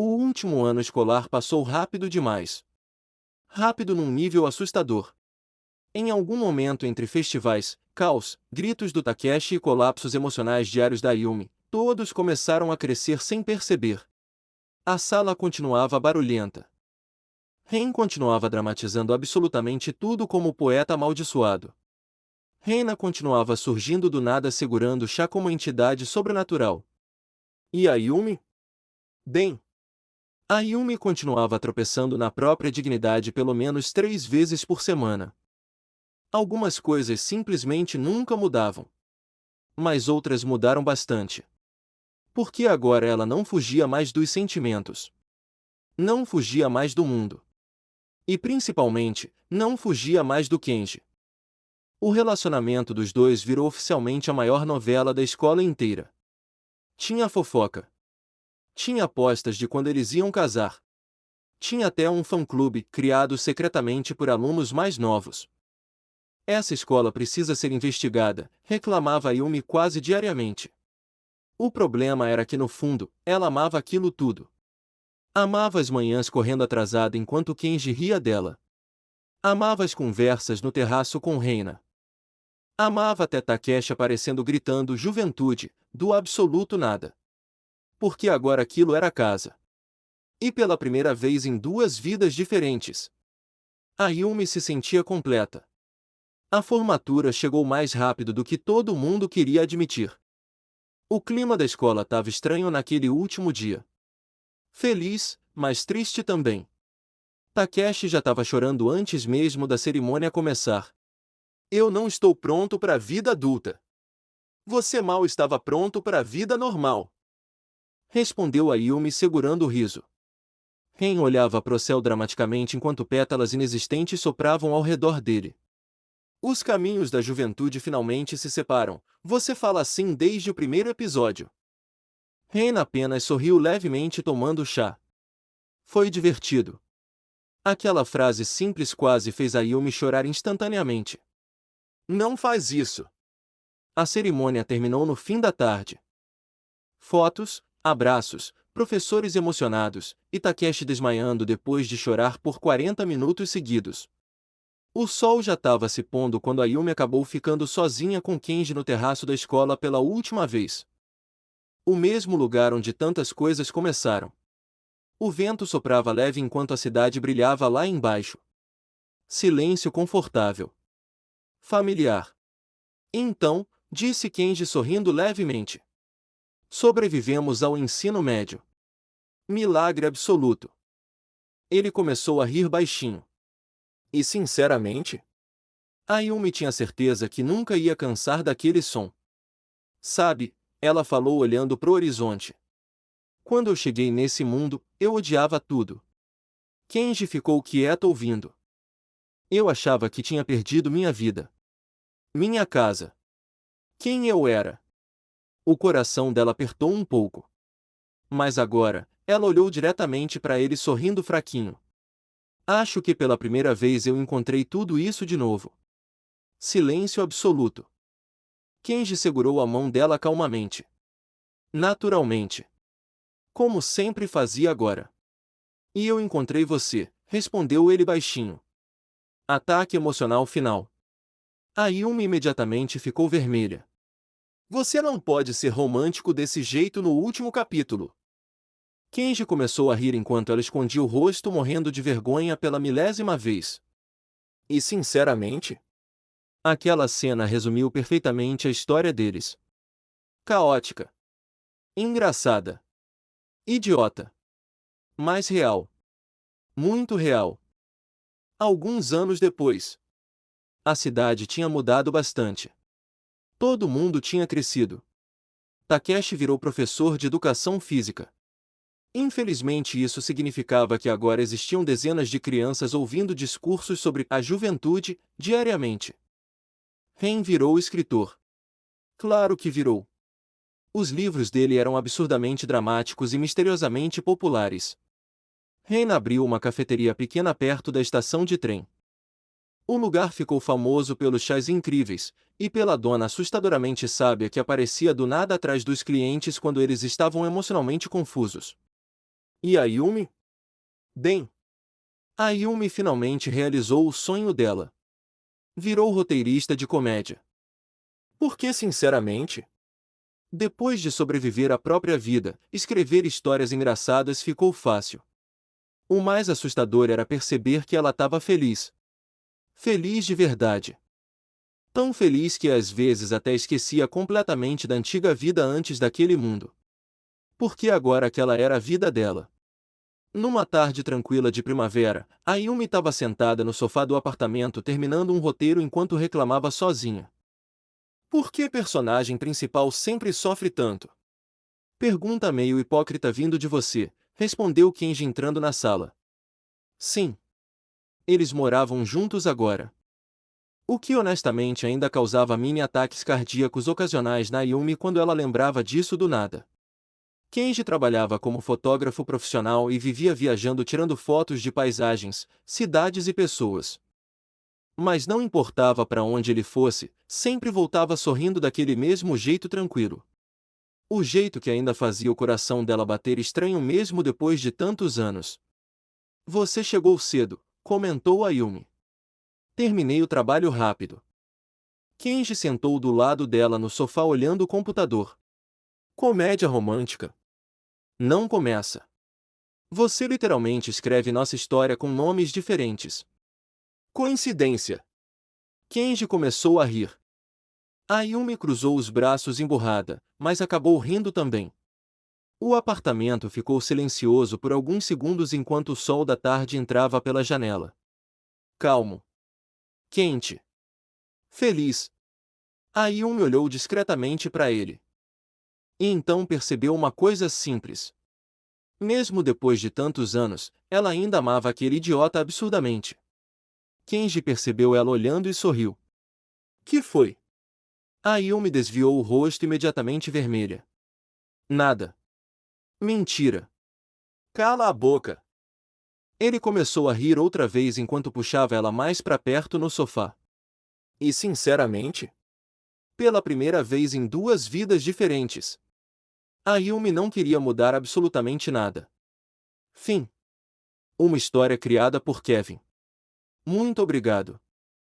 O último ano escolar passou rápido demais. Rápido num nível assustador. Em algum momento entre festivais, caos, gritos do Takeshi e colapsos emocionais diários da Yumi, todos começaram a crescer sem perceber. A sala continuava barulhenta. Ren continuava dramatizando absolutamente tudo como poeta amaldiçoado. Reina continuava surgindo do nada segurando chá como entidade sobrenatural. E a Yumi? Bem, a Yumi continuava tropeçando na própria dignidade pelo menos 3 vezes por semana. Algumas coisas simplesmente nunca mudavam. Mas outras mudaram bastante. Porque agora ela não fugia mais dos sentimentos. Não fugia mais do mundo. E principalmente, não fugia mais do Kenji. O relacionamento dos dois virou oficialmente a maior novela da escola inteira. Tinha fofoca. Tinha apostas de quando eles iam casar. Tinha até um fã-clube criado secretamente por alunos mais novos. Essa escola precisa ser investigada, reclamava Yumi quase diariamente. O problema era que no fundo, ela amava aquilo tudo. Amava as manhãs correndo atrasada enquanto Kenji ria dela. Amava as conversas no terraço com Reina. Amava até Takeshi aparecendo gritando juventude, do absoluto nada. Porque agora aquilo era casa. E pela primeira vez em 2 vidas diferentes. A Yumi se sentia completa. A formatura chegou mais rápido do que todo mundo queria admitir. O clima da escola estava estranho naquele último dia. Feliz, mas triste também. Takeshi já estava chorando antes mesmo da cerimônia começar. Eu não estou pronto para a vida adulta. Você mal estava pronto para a vida normal. Respondeu a Yumi segurando o riso. Ren olhava para o céu dramaticamente enquanto pétalas inexistentes sopravam ao redor dele. Os caminhos da juventude finalmente se separam. Você fala assim desde o primeiro episódio. Ren apenas sorriu levemente tomando chá. Foi divertido. Aquela frase simples quase fez a Yumi chorar instantaneamente. Não faz isso. A cerimônia terminou no fim da tarde. Fotos, abraços, professores emocionados, e Takeshi desmaiando depois de chorar por 40 minutos seguidos. O sol já estava se pondo quando a Yumi acabou ficando sozinha com Kenji no terraço da escola pela última vez. O mesmo lugar onde tantas coisas começaram. O vento soprava leve enquanto a cidade brilhava lá embaixo. Silêncio confortável. Familiar. Então, disse Kenji sorrindo levemente. Sobrevivemos ao ensino médio. Milagre absoluto. Ele começou a rir baixinho. E sinceramente? A Yumi tinha certeza que nunca ia cansar daquele som. Sabe, ela falou olhando pro horizonte. Quando eu cheguei nesse mundo, eu odiava tudo. Kenji ficou quieto ouvindo. Eu achava que tinha perdido minha vida. Minha casa. Quem eu era. O coração dela apertou um pouco. Mas agora, ela olhou diretamente para ele sorrindo fraquinho. Acho que pela primeira vez eu encontrei tudo isso de novo. Silêncio absoluto. Kenji segurou a mão dela calmamente. Naturalmente. Como sempre fazia agora. E eu encontrei você, respondeu ele baixinho. Ataque emocional final. A Yumi imediatamente ficou vermelha. Você não pode ser romântico desse jeito no último capítulo. Kenji começou a rir enquanto ela escondia o rosto morrendo de vergonha pela 1000ª vez. E sinceramente? Aquela cena resumiu perfeitamente a história deles. Caótica. Engraçada. Idiota. Mas real. Muito real. Alguns anos depois. A cidade tinha mudado bastante. Todo mundo tinha crescido. Takeshi virou professor de educação física. Infelizmente isso significava que agora existiam dezenas de crianças ouvindo discursos sobre a juventude, diariamente. Ren virou escritor. Claro que virou. Os livros dele eram absurdamente dramáticos e misteriosamente populares. Ren abriu uma cafeteria pequena perto da estação de trem. O lugar ficou famoso pelos chás incríveis, e pela dona assustadoramente sábia que aparecia do nada atrás dos clientes quando eles estavam emocionalmente confusos. E a Yumi? Bem, a Yumi finalmente realizou o sonho dela. Virou roteirista de comédia. Porque, sinceramente, depois de sobreviver à própria vida, escrever histórias engraçadas ficou fácil. O mais assustador era perceber que ela estava feliz. Feliz de verdade. Tão feliz que às vezes até esquecia completamente da antiga vida antes daquele mundo. Porque agora aquela era a vida dela. Numa tarde tranquila de primavera, a Yumi estava sentada no sofá do apartamento terminando um roteiro enquanto reclamava sozinha. Por que personagem principal sempre sofre tanto? Pergunta meio hipócrita vindo de você, respondeu Kenji entrando na sala. Sim. Eles moravam juntos agora. O que honestamente ainda causava mini ataques cardíacos ocasionais na Yumi quando ela lembrava disso do nada. Kenji trabalhava como fotógrafo profissional e vivia viajando tirando fotos de paisagens, cidades e pessoas. Mas não importava para onde ele fosse, sempre voltava sorrindo daquele mesmo jeito tranquilo. O jeito que ainda fazia o coração dela bater estranho mesmo depois de tantos anos. Você chegou cedo, comentou a Yumi. Terminei o trabalho rápido. Kenji sentou do lado dela no sofá olhando o computador. Comédia romântica. Não começa. Você literalmente escreve nossa história com nomes diferentes. Coincidência. Kenji começou a rir. A Yumi cruzou os braços emburrada, mas acabou rindo também. O apartamento ficou silencioso por alguns segundos enquanto o sol da tarde entrava pela janela. Calmo. Quente. Feliz. A Yumi olhou discretamente para ele. E então percebeu uma coisa simples. Mesmo depois de tantos anos, ela ainda amava aquele idiota absurdamente. Kenji percebeu ela olhando e sorriu. Que foi? A Yumi desviou o rosto imediatamente vermelha. Nada. Mentira. Cala a boca. Ele começou a rir outra vez enquanto puxava ela mais para perto no sofá. E sinceramente, pela primeira vez em duas vidas diferentes, a Yumi não queria mudar absolutamente nada. Fim. Uma história criada por Kevin. Muito obrigado.